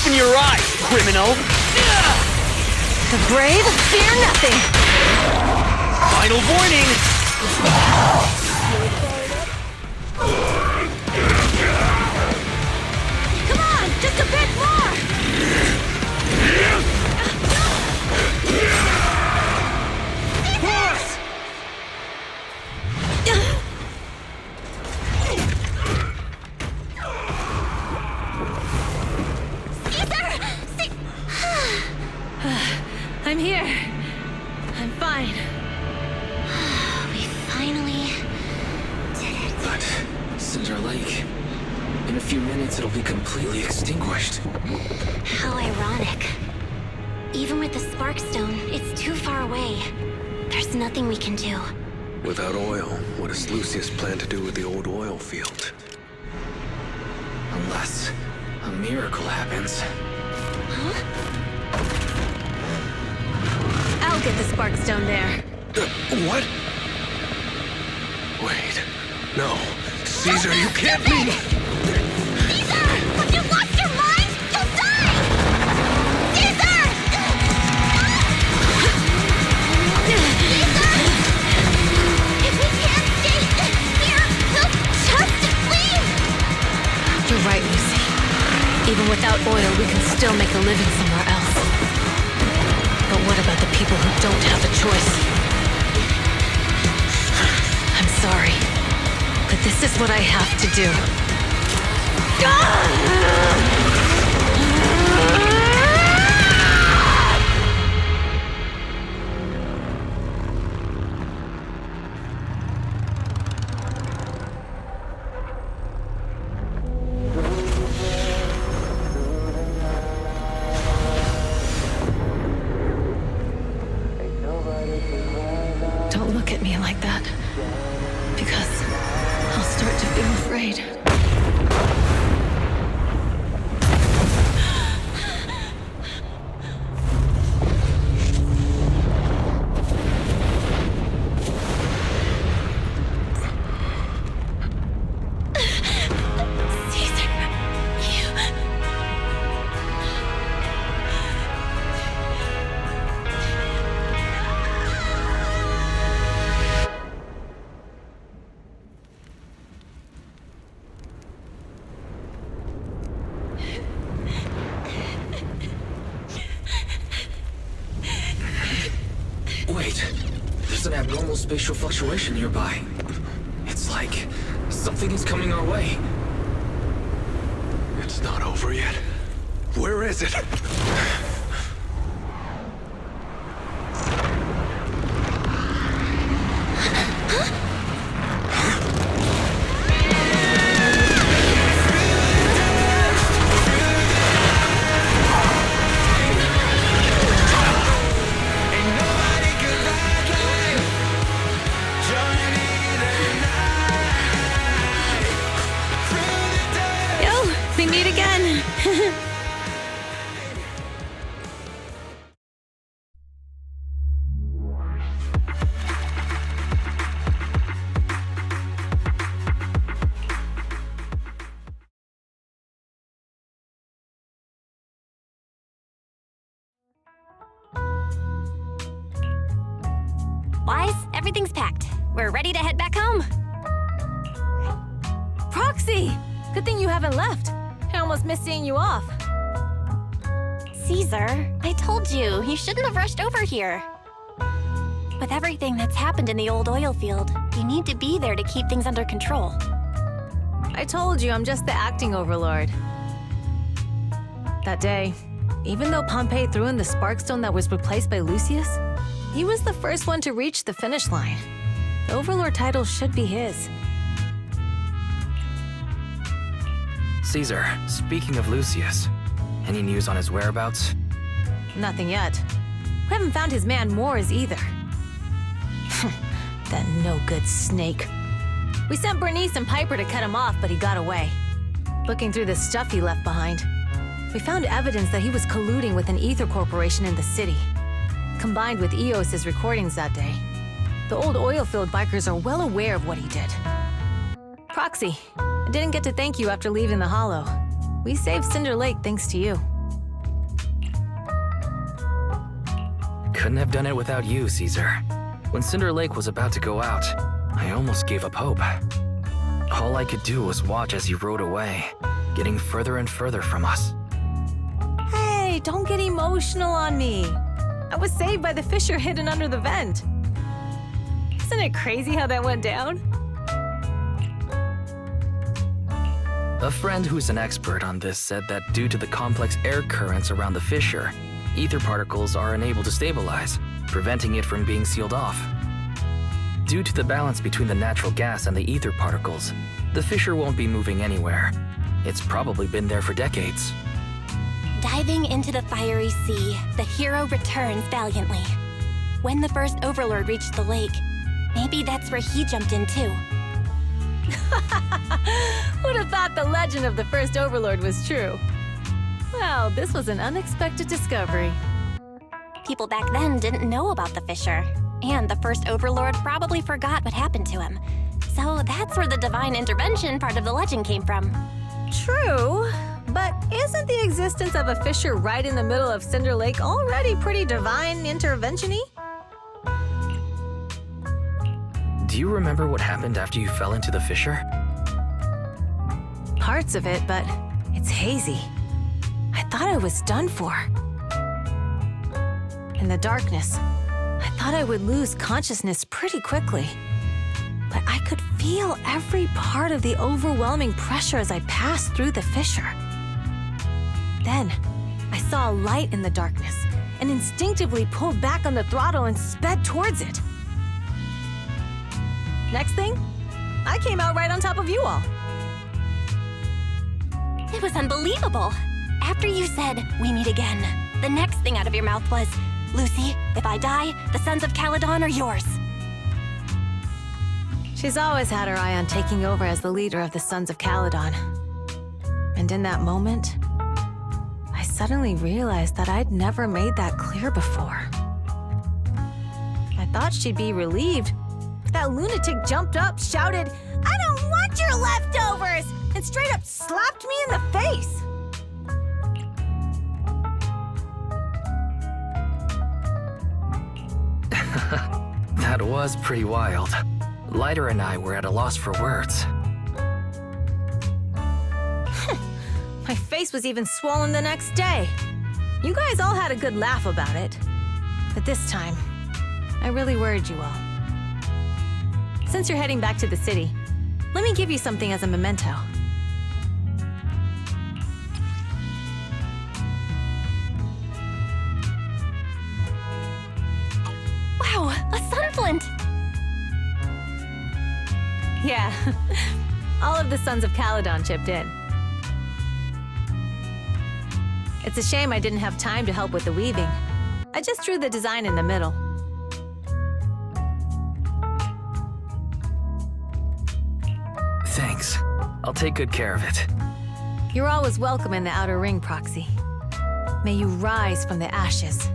Open your eyes, criminal! The brave fear nothing! Final warning! Come on, just a bit more! I'm here. I'm fine. We finally did it. But Cinder Lake, in a few minutes it'll be completely extinguished. How ironic. Even with the Sparkstone, it's too far away. There's nothing we can do. Without oil, what does Lucius plan to do with the old oil field? Unless a miracle happens. I'll get the Sparkstone there. What? Wait. No. Caesar, you can't be... Caesar! Have you lost your mind? You'll die! Caesar! Caesar! If we can't stay here, we'll just leave! You're right, Lucy. Even without oil, we can still make a living somewhere else. But what about the people who don't have a choice? I'm sorry, but this is what I have to do. Don't look at me like that, because I'll start to feel afraid. Caesar, Wait, there's an abnormal spatial fluctuation nearby. It's like something is coming our way. It's not over yet. Where is it? Yo, we meet again. Wise, everything's packed. We're ready to head back home. Proxy! Good thing you haven't left. I almost missed seeing you off. Caesar, I told you, you shouldn't have rushed over here. With everything that's happened in the old oil field, you need to be there to keep things under control. I told you I'm just the acting overlord. That day, even though Pompey threw in the Sparkstone that was replaced by Lucius, he was the first one to reach the finish line. The overlord title should be his. Caesar, speaking of Lucius, any news on his whereabouts? Nothing yet. We haven't found his man Morris either. That no-good snake. We sent Bernice and Piper to cut him off, but he got away. Looking through the stuff he left behind, we found evidence that he was colluding with an ether corporation in the city. Combined with Eos's recordings that day, the old oilfield bikers are well aware of what he did. Proxy, I didn't get to thank you after leaving the Hollow. We saved Cinder Lake thanks to you. couldn't have done it without you, Caesar. When Cinder Lake was about to go out, I almost gave up hope. All I could do was watch as he rode away, getting further and further from us. Hey, don't get emotional on me. I was saved by the fissure hidden under the vent. Isn't it crazy how that went down? A friend who's an expert on this said that due to the complex air currents around the fissure, ether particles are unable to stabilize, preventing it from being sealed off. Due to the balance between the natural gas and the ether particles, the fissure won't be moving anywhere. It's probably been there for decades. Diving into the fiery sea, the hero returns valiantly. When the first Overlord reached the lake, maybe that's where he jumped in too. Who'd have thought the legend of the first Overlord was true? Well, this was an unexpected discovery. People back then didn't know about the fissure, and the first Overlord probably forgot what happened to him. So that's where the divine intervention part of the legend came from. True, but isn't the existence of a fissure right in the middle of Cinder Lake already pretty divine intervention-y? Do you remember what happened after you fell into the fissure? Parts of it, but it's hazy. I thought I was done for. In the darkness, I thought I would lose consciousness pretty quickly. But I could feel every part of the overwhelming pressure as I passed through the fissure. Then, I saw a light in the darkness and instinctively pulled back on the throttle and sped towards it. Next thing, I came out right on top of you all. It was unbelievable. After you said, "We meet again," the next thing out of your mouth was, "Lucy, if I die, the Sons of Caledon are yours." She's always had her eye on taking over as the leader of the Sons of Caledon. And in that moment, I suddenly realized that I'd never made that clear before. I thought she'd be relieved. That lunatic jumped up, shouted, "I don't want your leftovers!" and straight up slapped me in the face. That was pretty wild. Lighter and I were at a loss for words. My face was even swollen the next day. You guys all had a good laugh about it. But this time, I really worried you all. Since you're heading back to the city, let me give you something as a memento. Wow, a sunflint! Yeah, all of the Sons of Caledon chipped in. It's a shame I didn't have time to help with the weaving. I just drew the design in the middle. Thanks. I'll take good care of it. You're always welcome in the Outer Ring, Proxy. May you rise from the ashes.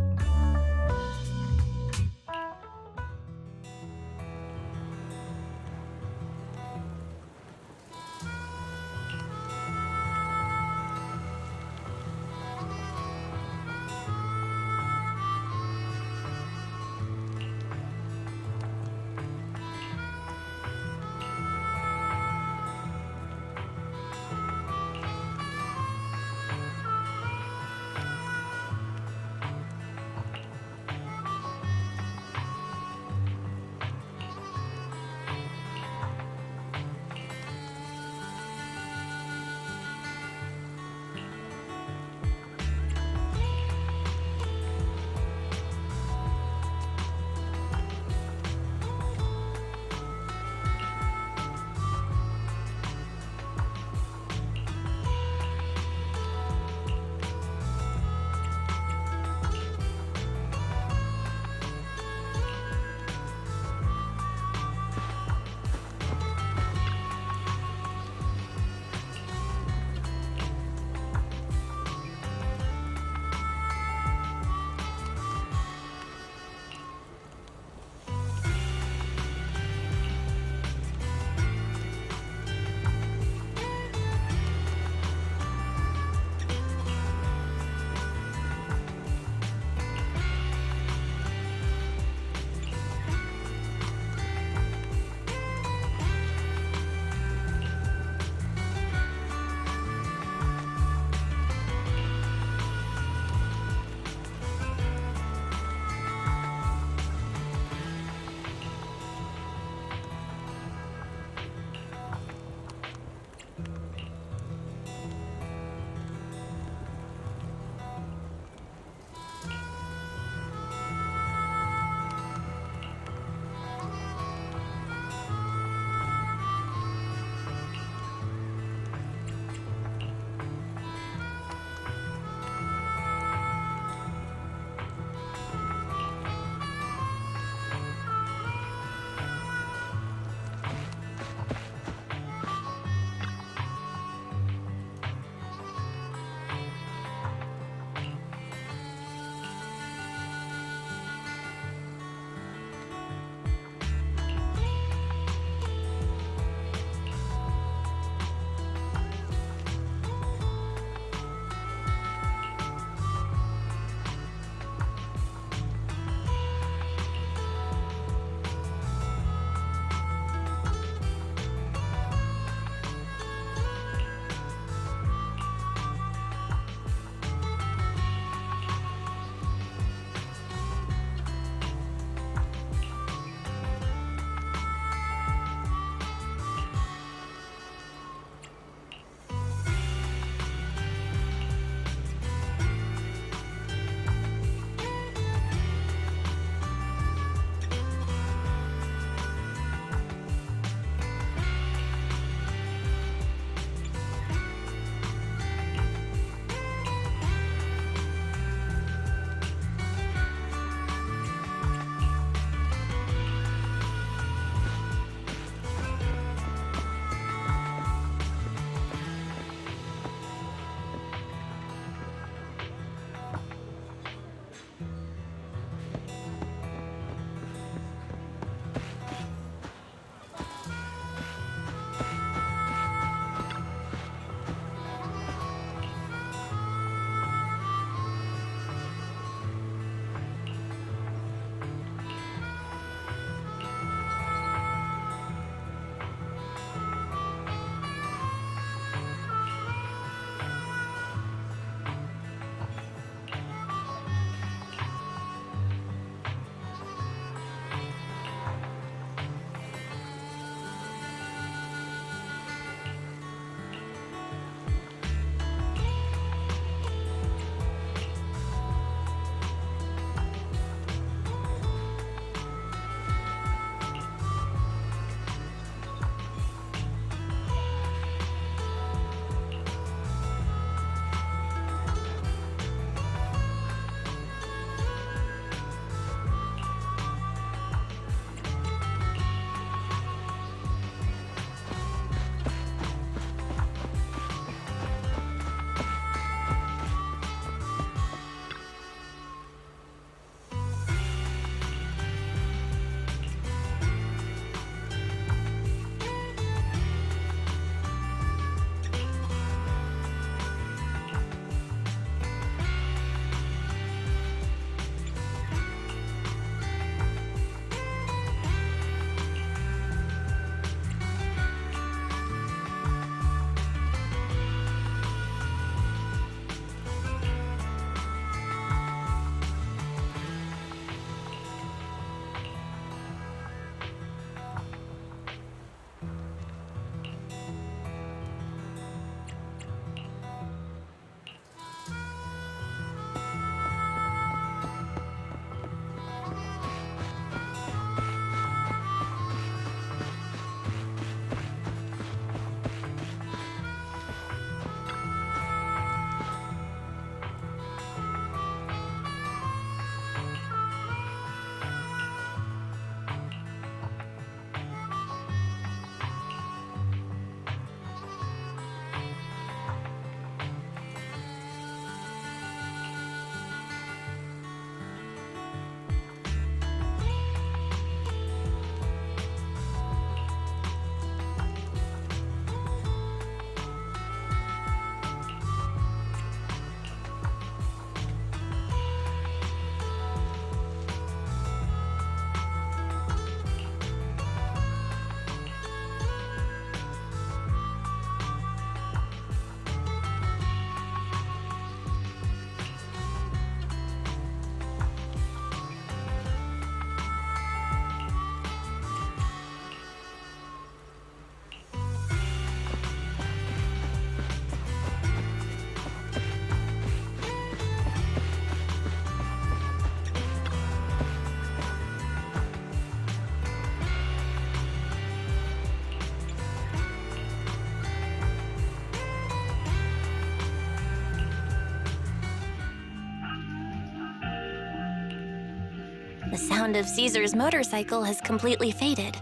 The sound of Caesar's motorcycle has completely faded.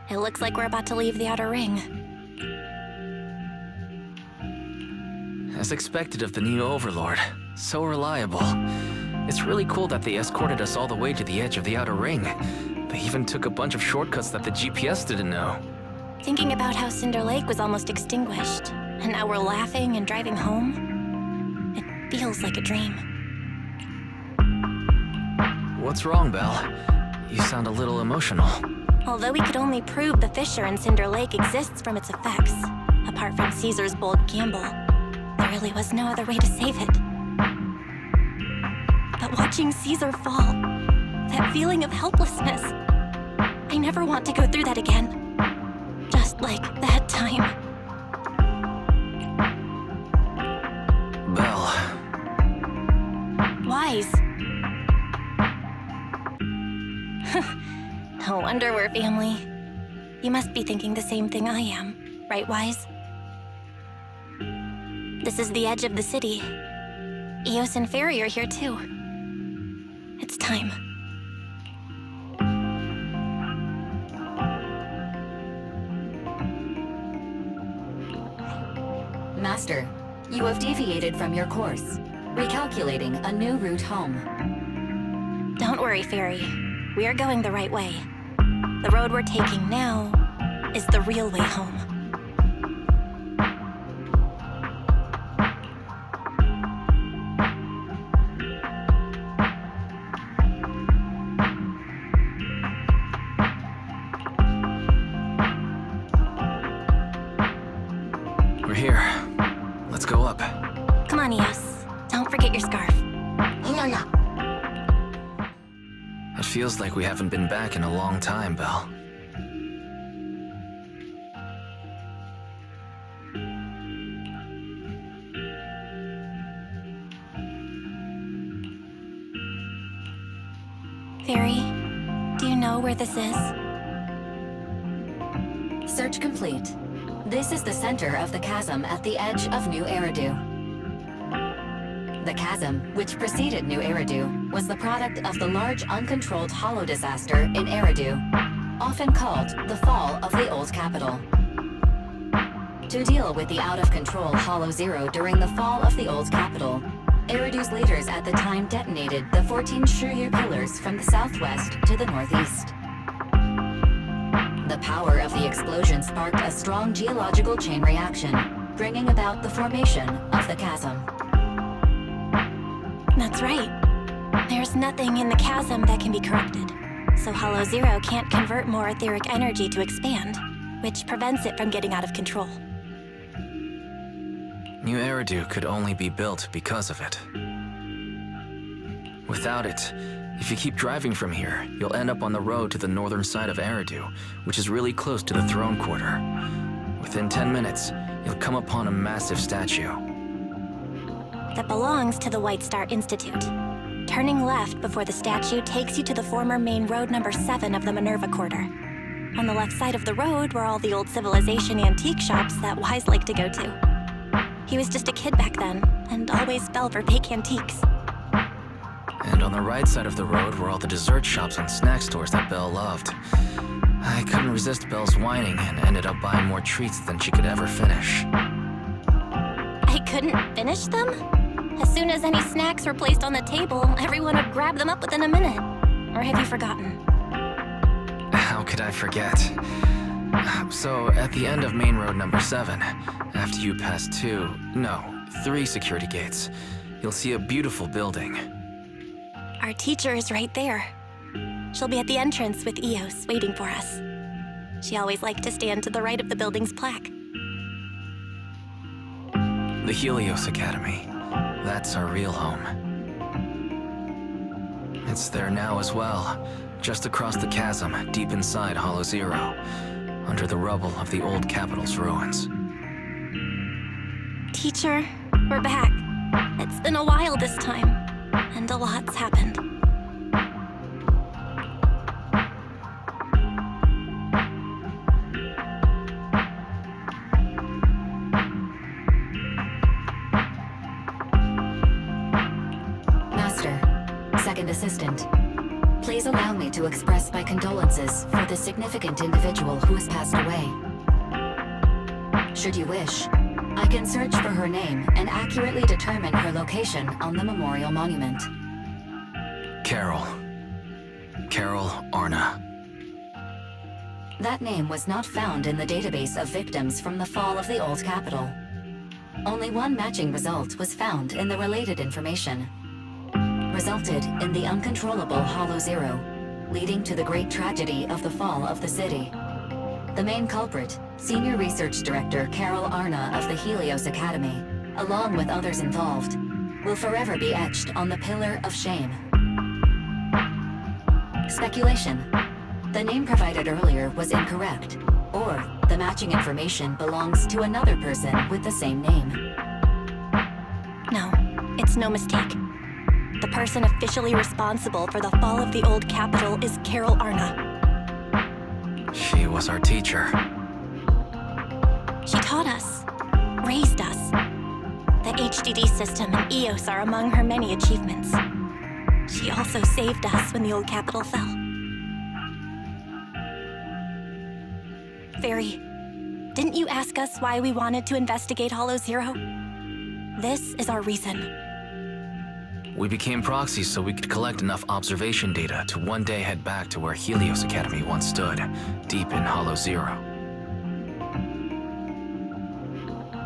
It looks like we're about to leave the outer ring. As expected of the new Overlord. So reliable. It's really cool that they escorted us all the way to the edge of the outer ring. They even took a bunch of shortcuts that the GPS didn't know. Thinking about how Cinder Lake was almost extinguished, and now we're laughing and driving home, it feels like a dream. What's wrong, Belle? You sound a little emotional. Although we could only prove the fissure in Cinder Lake exists from its effects, apart from Caesar's bold gamble, there really was no other way to save it. But watching Caesar fall, that feeling of helplessness, I never want to go through that again. Just like that time. Belle. Wise. No wonder we're family. You must be thinking the same thing I am, right, Wise? This is the edge of the city. Eos and Fairy are here too. It's time. Master, you have deviated from your course. Recalculating a new route home. Don't worry, Fairy. We are going the right way. The road we're taking now is the real way home. We're here. Let's go up. Come on, Eos. Don't forget your scarf. It feels like we haven't been back in a long time, Belle. Fairy, do you know where this is? Search complete. This is the center of the chasm at the edge of New Eridu. The chasm, which preceded New Eridu, was the product of the large uncontrolled hollow disaster in Eridu, often called the fall of the old capital. To deal with the out-of-control Hollow Zero during the fall of the old capital, Eridu's leaders at the time detonated the 14 Shiryu pillars from the southwest to the northeast. The power of the explosion sparked a strong geological chain reaction, bringing about the formation of the chasm. That's right. There's nothing in the chasm that can be corrupted, so Hollow Zero can't convert more etheric energy to expand, which prevents it from getting out of control. New Eridu could only be built because of it. Without it, if you keep driving from here, you'll end up on the road to the northern side of Eridu, which is really close to the throne quarter. Within 10 minutes, you'll come upon a massive statue. That belongs to the White Star Institute. Turning left before the statue takes you to the former main road number 7 of the Minerva Quarter. On the left side of the road were all the old civilization antique shops that Wise liked to go to. He was just a kid back then, and always fell for fake antiques. And on the right side of the road were all the dessert shops and snack stores that Belle loved. I couldn't resist Belle's whining and ended up buying more treats than she could ever finish. I couldn't finish them? As soon as any snacks were placed on the table, everyone would grab them up within a minute. Or have you forgotten? How could I forget? So, at the end of main road number 7, after you pass 3 security gates, you'll see a beautiful building. Our teacher is right there. She'll be at the entrance with Eos, waiting for us. She always liked to stand to the right of the building's plaque. The Helios Academy. That's our real home. It's there now as well, just across the chasm, deep inside Hollow Zero, under the rubble of the old capital's ruins. Teacher, we're back. It's been a while this time, and a lot's happened. Master, second assistant. Please allow me to express my condolences for the significant individual who has passed away. Should you wish, I can search for her name and accurately determine her location on the memorial monument. Carol. Carol Arna. That name was not found in the database of victims from the fall of the old capital. Only one matching result was found in the related information. Resulted in the uncontrollable Hollow Zero, leading to the great tragedy of the fall of the city. The main culprit, Senior Research Director Carol Arna of the Helios Academy, along with others involved, will forever be etched on the Pillar of Shame. Speculation. The name provided earlier was incorrect, or the matching information belongs to another person with the same name. No, it's no mistake. The person officially responsible for the fall of the old capital is Carol Arna. She was our teacher. She taught us, raised us. The HDD system and EOS are among her many achievements. She also saved us when the old capital fell. Fairy, didn't you ask us why we wanted to investigate Hollow Zero? This is our reason. We became proxies so we could collect enough observation data to one day head back to where Helios Academy once stood, deep in Hollow Zero.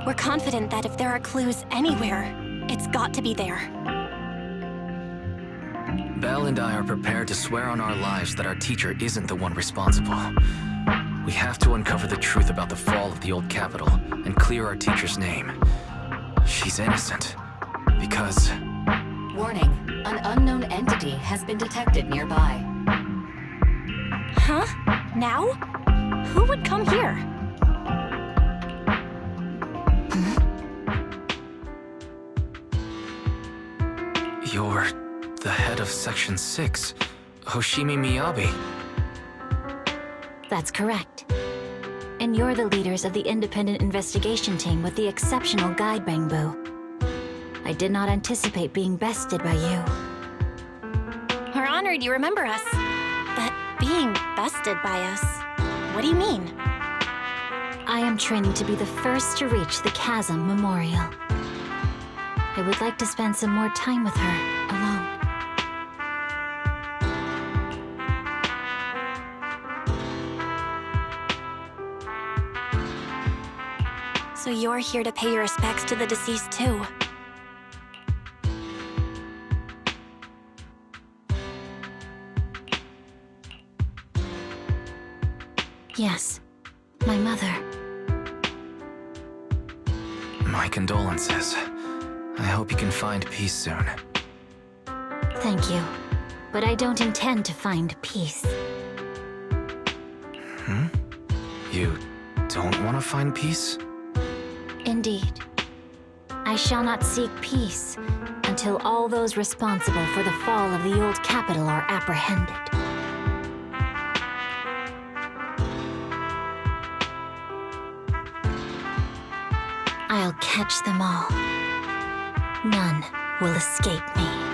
We're confident that if there are clues anywhere, it's got to be there. Belle and I are prepared to swear on our lives that our teacher isn't the one responsible. We have to uncover the truth about the fall of the old capital and clear our teacher's name. She's innocent. Because... Warning, an unknown entity has been detected nearby. Huh? Now? Who would come here? You're the head of Section 6, Hoshimi Miyabi. That's correct. And you're the leaders of the independent investigation team with the exceptional guide, Bangbu. I did not anticipate being bested by you. We're honored you remember us. But being bested by us, what do you mean? I am training to be the first to reach the Chasm Memorial. I would like to spend some more time with her, alone. So you're here to pay your respects to the deceased too. Yes, my mother. My condolences. I hope you can find peace soon. Thank you. But I don't intend to find peace. You don't want to find peace? Indeed. I shall not seek peace until all those responsible for the fall of the old capital are apprehended. I'll catch them all. None will escape me.